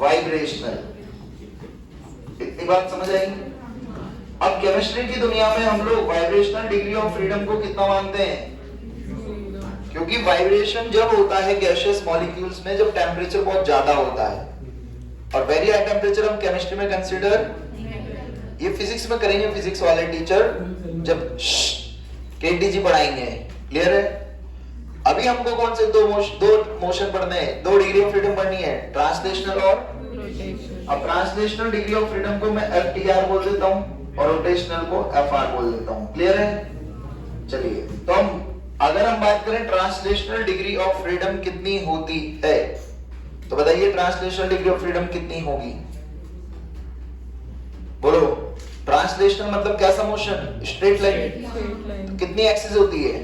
वाइब्रेशनल। इतनी बात समझ आएगी? अब केमिस्ट्री की दुनिया में हम लोग वाइब्रेशनल डिग्री ऑफ फ्रीडम को कितना मानते हैं? क्योंकि वाइब्रेशन जब होता है गैसियस मॉलिक्यूल्स में जब टेम्परेचर बहुत ज्यादा होता है, और वेरी हाई टेम्परेचर हम केमिस्ट्री में कंसीडर, ये फिजिक्स में करेंगे फिजिक्स वाले टीचर जब केटीजी पढ़ाएंगे। क्लियर है? अभी हमको कौन से दो मोशन पढ़ने हैं, 2 डिग्री ऑफ फ्रीडम पढ़नी है, ट्रांसलेशनल और रोटेशनल। अब ट्रांसलेशनल डिग्री ऑफ फ्रीडम को मैं FTR बोल देता हूं और रोटेशनल को FR बोल देता हूं। क्लियर है? चलिए, तो अगर हम बात करें ट्रांसलेशनल डिग्री ऑफ फ्रीडम कितनी होती है, तो बताइए ट्रांसलेशनल डिग्री ऑफ फ्रीडम कितनी होगी? बोलो। ट्रांसलेशनल मतलब कैसा मोशन? Straight line. कितनी एक्सिस होती है?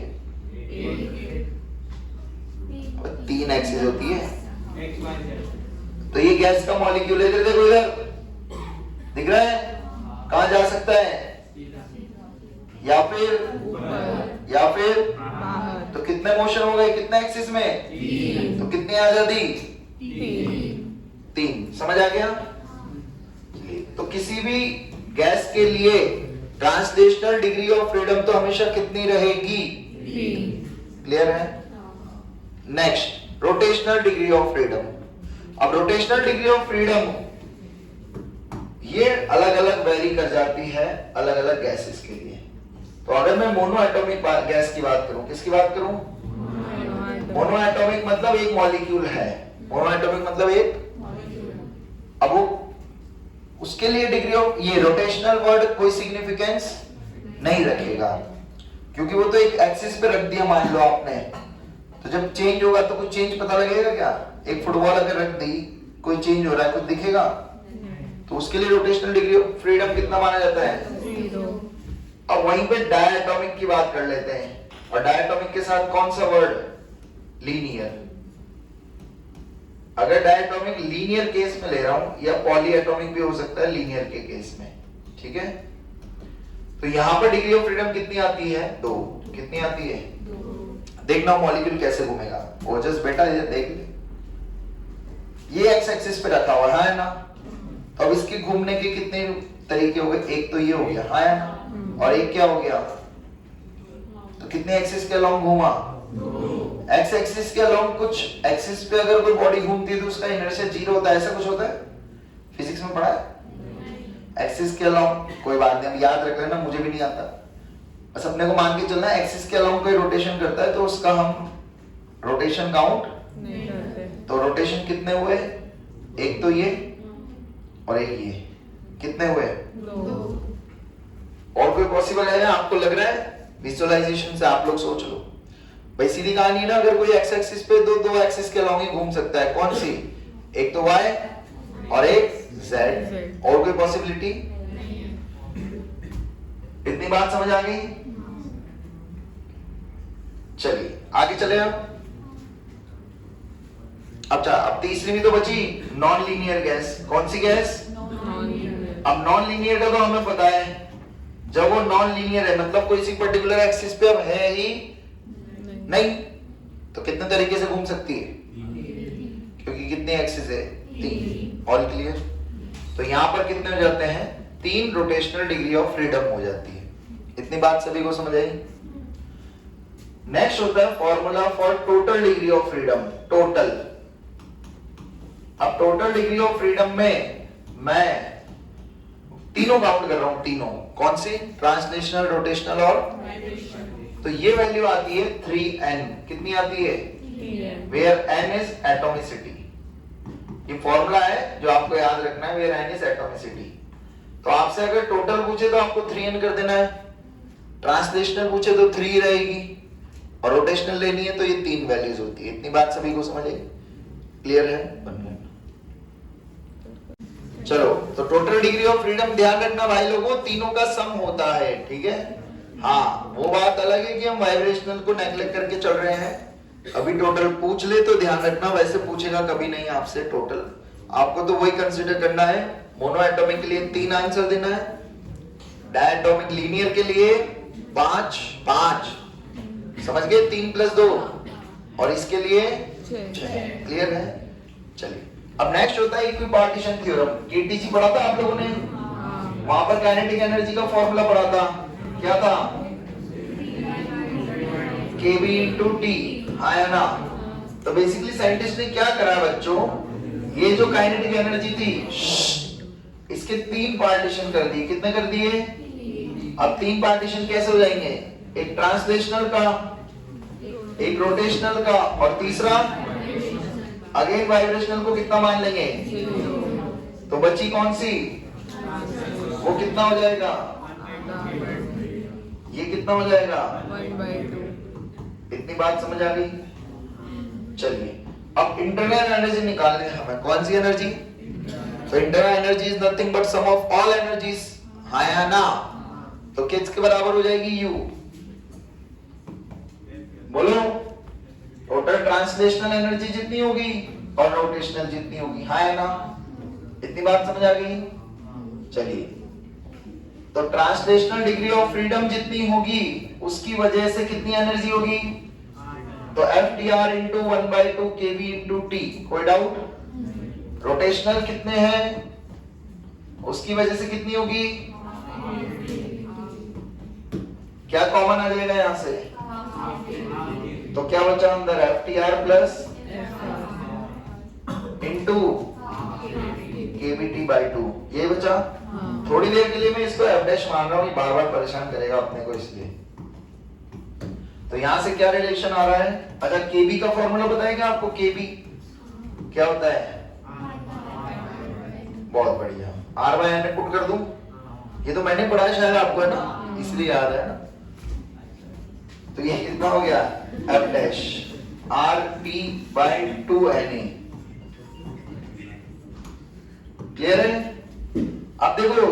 3 एक्सिस होती है। तो ये गैस का मॉलिक्यूल है, इधर देखो, इधर दिख रहा है? कहां जा सकता है? या फिर तो कितने मोशन हो गए, कितने एक्सिस में? तो कितनी आजादी? 3। समझ आ गया? तो किसी भी गैस के लिए ट्रांसलेशनल डिग्री ऑफ फ्रीडम तो हमेशा कितनी रहेगी? क्लियर है? Next, rotational degree of freedom. अब रोटेशनल डिग्री ऑफ फ्रीडम ये अलग अलग वेरी कर जाती है अलग अलग गैसेस के लिए। तो अगर मैं मोनो एटॉमिक गैस की बात करूं, किसकी बात करूं? मोनो एटॉमिक मतलब एक मॉलिक्यूल है। मोनो एटॉमिक मतलब एक। अब वो उसके लिए डिग्री ऑफ ये रोटेशनल वर्ड कोई सिग्निफिकेंस नहीं रखेगा, क्योंकि वो तो एक एक्सिस पे रख दिया मान लो आपने, तो जब चेंज होगा तो कुछ चेंज पता लगेगा क्या? एक फुटबॉल अगर रख दी, कोई चेंज हो रहा है, कुछ दिखेगा? तो उसके लिए रोटेशनल डिग्री ऑफ फ्रीडम कितना माना जाता है? 0। अब वहीं पे डायटोमिक की बात कर लेते हैं, और डायटोमिक के साथ कौन सा वर्ड? लीनियर। अगर डायटोमिक लीनियर केस में ले रहा हूं, या पॉली एटॉमिक भी हो सकता है लीनियर के केस में, ठीक है? तो यहां पर डिग्री ऑफ फ्रीडम कितनी आती है? 2। कितनी आती है? 2। देखना मॉलिक्यूल कैसे घूमेगा। वो जस्ट बेटा ये देख ले, ये एक्स एक्सिस पे रखा हुआ है ना, तो अब इसके घूमने के कितने तरीके हो गए? एक तो ये हो गया, है ना, और एक क्या हो गया? तो कितने एक्सिस के अलोंग घूमा? एक्स एक्सिस के अलोंग। कुछ एक्सिस पे अगर कोई बॉडी घूमती है तो उसका इनर्शिया 0 होता है, ऐसा कुछ होता है? फिजिक्स में पढ़ा है? एक्सिस के अलोंग कोई बात नहीं, याद रख लेना, मुझे भी नहीं आता, बस अपने को मान के चलना है। एक्सिस के अलोंग कोई रोटेशन करता है तो उसका हम रोटेशन काउंट नहीं करते। तो रोटेशन कितने हुए? एक तो ये और एक ये, कितने हुए? 2। और कोई पॉसिबल है? आपको लग रहा है? विजुअलाइजेशन से आप लोग सोच लो भाई, सीधी कहानी है ना। अगर कोई एक्स एक्सिस पे दो एक्सिस के अलोंग ही घूम सकता है, कौन सी? एक तो वाई और एक जेड, और कोई पॉसिबिलिटी? इतनी बात समझ आ गई? चलिए आगे चले। अब तीसरी भी तो बची, नॉन लीनियर गैस। कौन सी गैस? अब नॉन लीनियर का तो हमें पता है, जब वो नॉन लीनियर है मतलब कोई सी पर्टिकुलर एक्सिस पे अब है ही नहीं, तो कितने तरीके से घूम सकती है? क्योंकि कितने एक्सिस है? 3। All clear? तो यहां पर कितने हो जाते हैं? 3 रोटेशनल डिग्री ऑफ फ्रीडम हो जाती है। इतनी बात सभी को समझ आई? नेक्स्ट होता है formula for total degree of freedom. Total. अब टोटल डिग्री ऑफ फ्रीडम में मैं तीनों काउंट कर रहा हूं, तीनों। कौन सी? ट्रांसलेशनल, रोटेशनल और तो ये वैल्यू आती है 3n। कितनी आती है? Where n is atomicity. ये फॉर्मूला है जो आपको याद रखना है, वेयर n इज एटॉमिसिटी। तो आपसे अगर टोटल पूछे तो आपको 3n कर देना है, ट्रांसलेशनल पूछे तो 3 रहेगी, और रोटेशनल लेनी है तो ये 3 वैल्यूज होती है। इतनी बात सभी को समझ आई? क्लियर है? चलो, तो टोटल डिग्री ऑफ फ्रीडम ध्यान रखना भाई लोगों, तीनों का सम होता है, ठीक है? हाँ, वो बात अलग है कि हम वाइब्रेशनल को नेग्लेक्ट करके चल रहे हैं। अभी टोटल पूछ ले तो ध्यान रखना, वैसे पूछेगा कभी नहीं आपसे टोटल। आपको तो वही कंसीडर करना है, मोनो एटॉमिक के लिए 3 आंसर देना है, डायटोमिक लीनियर के लिए 5, समझ गए? 3 + 2, और इसके लिए 6। क्लियर है? चलिए, अब नेक्स्ट होता है इक्विपार्टीशन थ्योरम। केटीसी पढ़ा था आप लोगों ने? वहां पर काइनेटिक एनर्जी का फॉर्मूला पढ़ा था, क्या था? kb × t, हाँ या ना? तो बेसिकली साइंटिस्ट ने क्या करा बच्चों, ये जो काइनेटिक एनर्जी थी इसके 3 पार्टीशन कर दिए। कितने कर दिए? अब 3 पार्टीशन कैसे हो जाएंगे? एक ट्रांसलेशनल का, एक रोटेशनल का, और तीसरा अगेन वाइब्रेशनल को कितना मान लेंगे? तो बची कौन सी? वो कितना हो जाएगा? ये कितना हो जाएगा? 1/2। इतनी बात समझ आ गई? चलिए, अब इंटरनल एनर्जी निकालनी है हमें। कौन सी एनर्जी? तो internal energy is nothing but sum of all energies, हाँ या ना? तो किसके बराबर हो जाएगी? U। बोलो, टोटल ट्रांसलेशनल एनर्जी जितनी होगी और रोटेशनल जितनी होगी, हाँ है ना? इतनी बात समझ आ गई? चलिए, तो ट्रांसलेशनल डिग्री ऑफ फ्रीडम जितनी होगी उसकी वजह से कितनी एनर्जी होगी? तो FDR into 1/2 kV into T, कोई डाउट? रोटेशनल कितने हैं उसकी वजह से कितनी होगी? क्या कॉमन आ जाएगा यहां से? तो क्या बचा अंदर? FTR प्लस इंटू KBT/2, ये बचा। थोड़ी देर के लिए मैं इसको F डैश मान रहा हूं, बार बार परेशान करेगा अपने को इसलिए। तो यहां से क्या रिलेशन आ रहा है? अच्छा, केबी का फॉर्मूला बताएगा आपको? केबी क्या होता है? बहुत बढ़िया, R/N पुट कर दूं? ये तो मैंने पढ़ा है शायद आपको, है ना, इसलिए याद है ना। तो ये कितना हो गया? F dash RP/2NA। क्लियर है? अब देखो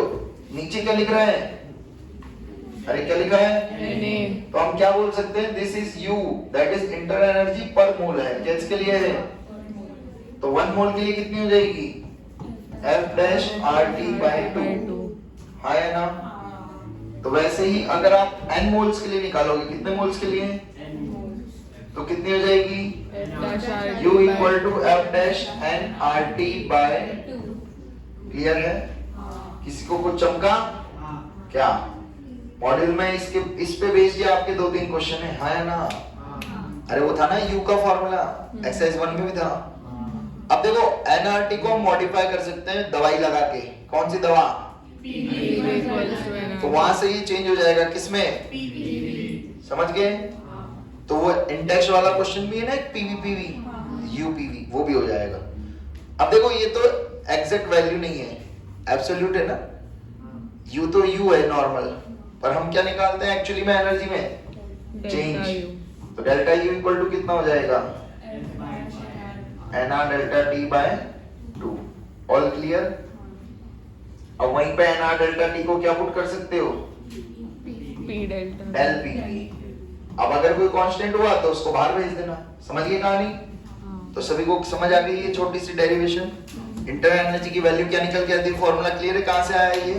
नीचे क्या लिख रहा है? अरे क्या लिखा है? तो हम क्या बोल सकते हैं? This is U, that is inter energy पर मोल है। क्या इसके लिए है? तो 1 मोल के लिए कितनी हो जाएगी? F डैश RT/2, हाँ है ना? तो वैसे ही अगर आप n मोल्स के लिए निकालोगे, कितने मोल्स के लिए? तो कितनी हो जाएगी? U equal to F dash N RT/2। Clear है? किसी को कुछ चमका क्या? मॉड्यूल में इसके इस पे बेस्ड दिया आपके 2-3 क्वेश्चन है, हाँ या ना? अरे वो था ना U का फॉर्मूला, एक्सरसाइज 1 में भी था। अब देखो NRT को हम मॉडिफाई कर सकते हैं दवाई लगा के। कौन सी दवा? तो वहां से ये चेंज हो जाएगा किसमें? समझ गए? तो वो इंडेक्स वाला क्वेश्चन भी है ना, एक PV UPV, वो भी हो जाएगा। अब देखो ये तो एग्जैक्ट वैल्यू नहीं है, एब्सोल्यूट है ना। U तो U है नॉर्मल, पर हम क्या निकालते हैं एक्चुअली में एनर्जी में? चेंज। तो डेल्टा U इक्वल टू कितना हो जाएगा? NR delta T/2। All clear? अब वहीं पे NR डेल्टा T को क्या पुट कर सकते हो? P delta del PV। अब अगर कोई कांस्टेंट हुआ तो उसको बाहर भेज देना। समझ गए कहानी? तो सभी को समझ आ गई ये छोटी सी डेरिवेशन? इंटर एनर्जी की वैल्यू क्या निकल के आती है? फॉर्मूला क्लियर है कहां से आया ये?